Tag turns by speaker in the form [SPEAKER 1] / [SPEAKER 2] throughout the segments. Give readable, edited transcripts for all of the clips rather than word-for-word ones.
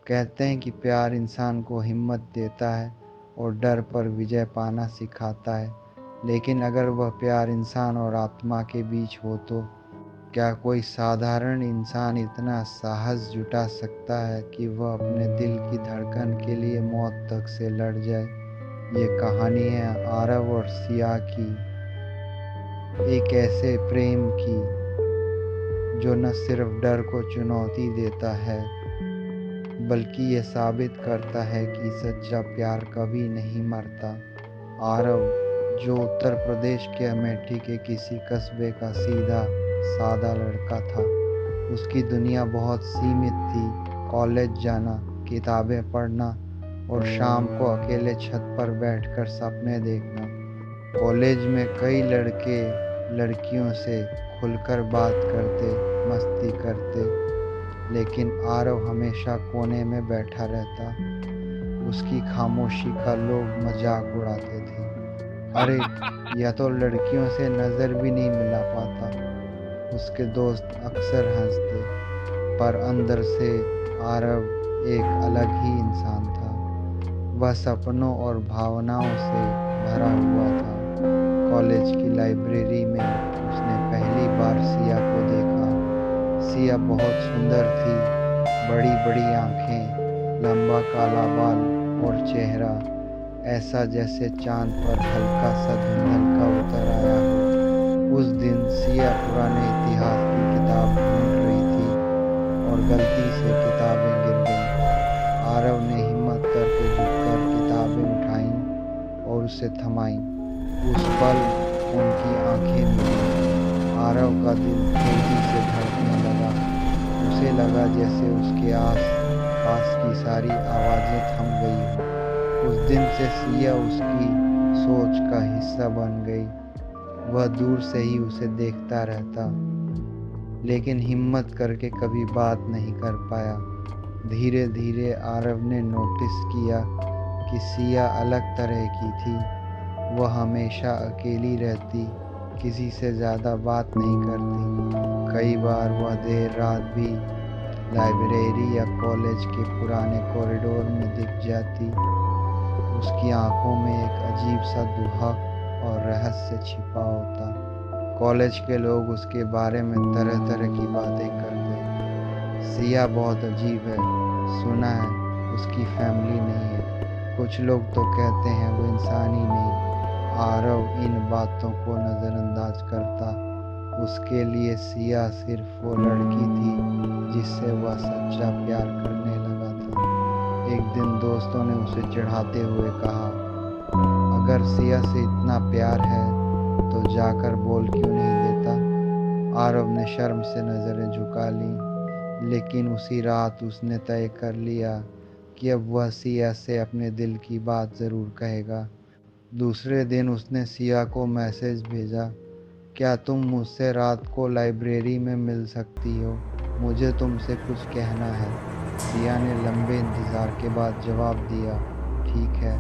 [SPEAKER 1] कहते हैं कि प्यार इंसान को हिम्मत देता है और डर पर विजय पाना सिखाता है। लेकिन अगर वह प्यार इंसान और आत्मा के बीच हो तो क्या कोई साधारण इंसान इतना साहस जुटा सकता है कि वह अपने दिल की धड़कन के लिए मौत तक से लड़ जाए। ये कहानी है आरव और सिया की, एक ऐसे प्रेम की जो न सिर्फ डर को चुनौती देता है बल्कि ये साबित करता है कि सच्चा प्यार कभी नहीं मरता। आरव, जो उत्तर प्रदेश के अमेठी के किसी कस्बे का सीधा सादा लड़का था, उसकी दुनिया बहुत सीमित थी। कॉलेज जाना, किताबें पढ़ना और शाम को अकेले छत पर बैठकर सपने देखना। कॉलेज में कई लड़के लड़कियों से खुलकर बात करते, मस्ती करते, लेकिन आरव हमेशा कोने में बैठा रहता। उसकी खामोशी का लोग मजाक उड़ाते थे। अरे, यह तो लड़कियों से नज़र भी नहीं मिला पाता, उसके दोस्त अक्सर हंसते। पर अंदर से आरव एक अलग ही इंसान था। वह सपनों और भावनाओं से भरा हुआ था। कॉलेज की लाइब्रेरी में उसने पहली बार सिया को देखा। सिया बहुत सुंदर थी, बड़ी बड़ी आंखें, लंबा काला बाल और चेहरा ऐसा जैसे चांद पर हल्का सा धुंधल का उतर आया हो। उस दिन सिया पुराने इतिहास की किताब ढूंढ रही थी और गलती से किताबें गिर गईं। आरव ने हिम्मत करके झुककर किताबें उठाईं और उसे थमाईं। उस पल उनकी आंखें मिलीं। आरव का दिल तेजी से धड़कने लगा। उसे लगा जैसे उसके आस पास की सारी आवाज़ें थम गई हों। उस दिन से सिया उसकी सोच का हिस्सा बन गई। वह दूर से ही उसे देखता रहता, लेकिन हिम्मत करके कभी बात नहीं कर पाया। धीरे धीरे आरव ने नोटिस किया कि सिया अलग तरह की थी। वह हमेशा अकेली रहती, किसी से ज़्यादा बात नहीं करती। कई बार वह देर रात भी लाइब्रेरी या कॉलेज के पुराने कॉरिडोर में दिख जाती। उसकी आंखों में एक अजीब सा दुहक और रहस्य छिपा होता। कॉलेज के लोग उसके बारे में तरह तरह की बातें करते। सिया बहुत अजीब है, सुना है उसकी फैमिली नहीं है, कुछ लोग तो कहते हैं वो इंसान ही नहीं। आरव इन बातों को नज़रअंदाज करता। उसके लिए सिया सिर्फ वो लड़की थी जिससे वह सच्चा प्यार करने लगा था। एक दिन दोस्तों ने उसे चिढ़ाते हुए कहा, अगर सिया से इतना प्यार है तो जाकर बोल क्यों नहीं देता। आरव ने शर्म से नज़रें झुका लीं, लेकिन उसी रात उसने तय कर लिया कि अब वह सिया से अपने दिल की बात ज़रूर कहेगा। दूसरे दिन उसने सिया को मैसेज भेजा, क्या तुम मुझसे रात को लाइब्रेरी में मिल सकती हो, मुझे तुमसे कुछ कहना है। सिया ने लंबे इंतज़ार के बाद जवाब दिया, ठीक है,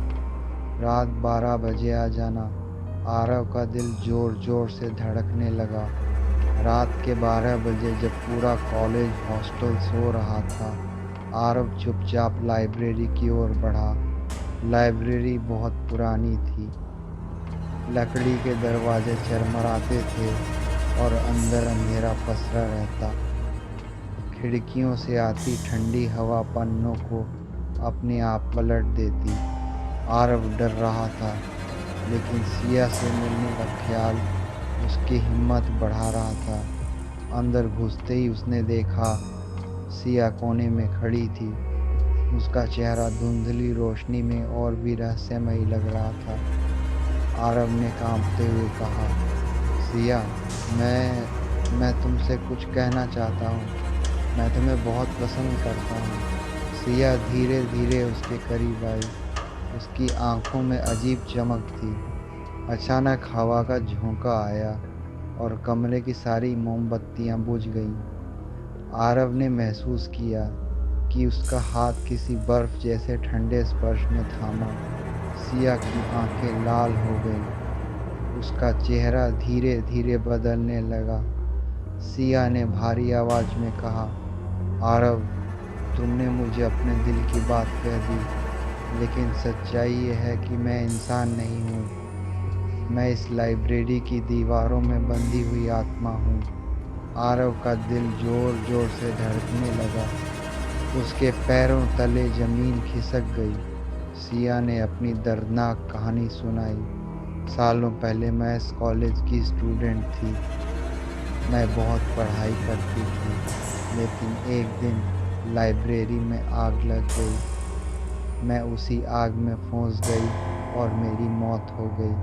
[SPEAKER 1] रात 12 बजे आ जाना। आरव का दिल ज़ोर ज़ोर से धड़कने लगा। रात के 12 बजे जब पूरा कॉलेज हॉस्टल सो रहा था, आरव चुपचाप लाइब्रेरी की ओर बढ़ा। लाइब्रेरी बहुत पुरानी थी। लकड़ी के दरवाजे चरमराते थे और अंदर अंधेरा पसरा रहता। खिड़कियों से आती ठंडी हवा पन्नों को अपने आप पलट देती। आरव डर रहा था, लेकिन सिया से मिलने का ख्याल उसकी हिम्मत बढ़ा रहा था। अंदर घुसते ही उसने देखा सिया कोने में खड़ी थी। उसका चेहरा धुंधली रोशनी में और भी रहस्यमयी लग रहा था। आरव ने कांपते हुए कहा, सिया, मैं तुमसे कुछ कहना चाहता हूँ। मैं तुम्हें बहुत पसंद करता हूँ। सिया धीरे धीरे उसके करीब आई। उसकी आंखों में अजीब चमक थी। अचानक हवा का झोंका आया और कमरे की सारी मोमबत्तियाँ बुझ गईं। आरव ने महसूस किया कि उसका हाथ किसी बर्फ जैसे ठंडे स्पर्श ने थामा। सिया की आंखें लाल हो गईं। उसका चेहरा धीरे धीरे बदलने लगा। सिया ने भारी आवाज़ में कहा, आरव, तुमने मुझ मुझे अपने दिल की बात कह दी, लेकिन सच्चाई ये है कि मैं इंसान नहीं हूँ। मैं इस लाइब्रेरी की दीवारों में बंधी हुई आत्मा हूँ। आरव का दिल जोर जोर से धड़कने लगा। उसके पैरों तले जमीन खिसक गई। सिया ने अपनी दर्दनाक कहानी सुनाई। सालों पहले मैं इस कॉलेज की स्टूडेंट थी। मैं बहुत पढ़ाई करती थी, लेकिन एक दिन लाइब्रेरी में आग लग गई। मैं उसी आग में फंस गई और मेरी मौत हो गई।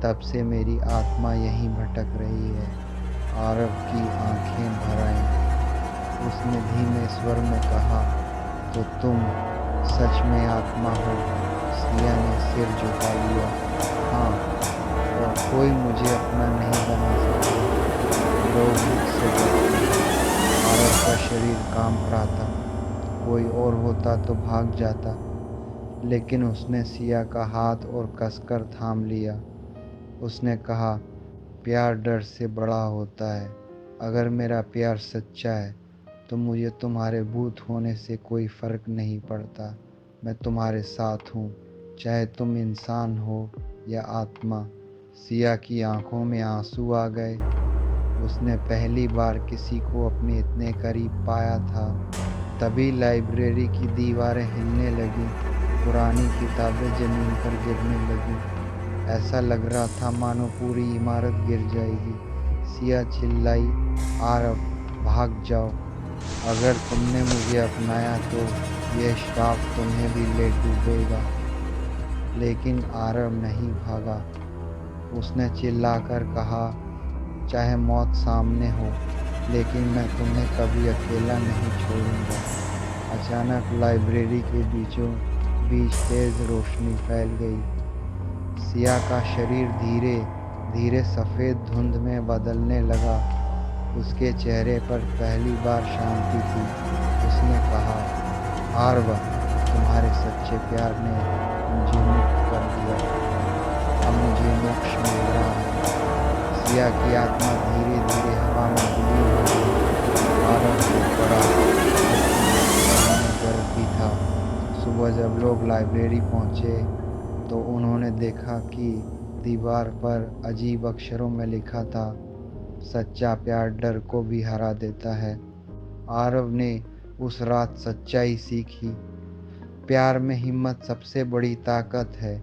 [SPEAKER 1] तब से मेरी आत्मा यहीं भटक रही है। आरव की आंखें भर आईं। उसने धीमे स्वर में कहा, तो तुम सच में आत्मा हो? सिया ने सिर झुका लिया। हाँ, और कोई मुझे अपना नहीं बना सकता। लोग मुझसे डरते हैं। आरव का शरीर कांप रहा था। कोई और होता तो भाग जाता, लेकिन उसने सिया का हाथ और कसकर थाम लिया। उसने कहा, प्यार डर से बड़ा होता है। अगर मेरा प्यार सच्चा है तो मुझे तुम्हारे भूत होने से कोई फर्क नहीं पड़ता। मैं तुम्हारे साथ हूँ, चाहे तुम इंसान हो या आत्मा। सिया की आंखों में आंसू आ गए। उसने पहली बार किसी को अपने इतने करीब पाया था। तभी लाइब्रेरी की दीवारें हिलने लगीं। पुरानी किताबें जमीन पर गिरने लगीं। ऐसा लग रहा था मानो पूरी इमारत गिर जाएगी। सिया चिल्लाई, आरव, भाग जाओ। अगर तुमने मुझे अपनाया तो यह श्राप तुम्हें भी ले डूबेगा। लेकिन आरव नहीं भागा। उसने चिल्लाकर कहा, चाहे मौत सामने हो, लेकिन मैं तुम्हें कभी अकेला नहीं छोड़ूंगा। अचानक लाइब्रेरी के बीचों बीच तेज रोशनी फैल गई। सिया का शरीर धीरे धीरे सफ़ेद धुंध में बदलने लगा। उसके चेहरे पर पहली बार शांति थी। उसने कहा, आरव, तुम्हारे सच्चे प्यार ने मुझे मुक्त कर दिया। अब मुझे मोक्ष मिल रहा है। सिया की आत्मा धीरे धीरे हवा में विलीन हो गई। आरव को पड़ा, लेकिन गर्व भी था। सुबह जब लोग लाइब्रेरी पहुंचे तो उन्होंने देखा कि दीवार पर अजीब अक्षरों में लिखा था, सच्चा प्यार डर को भी हरा देता है। आरव ने उस रात सच्चाई सीखी। प्यार में हिम्मत सबसे बड़ी ताकत है।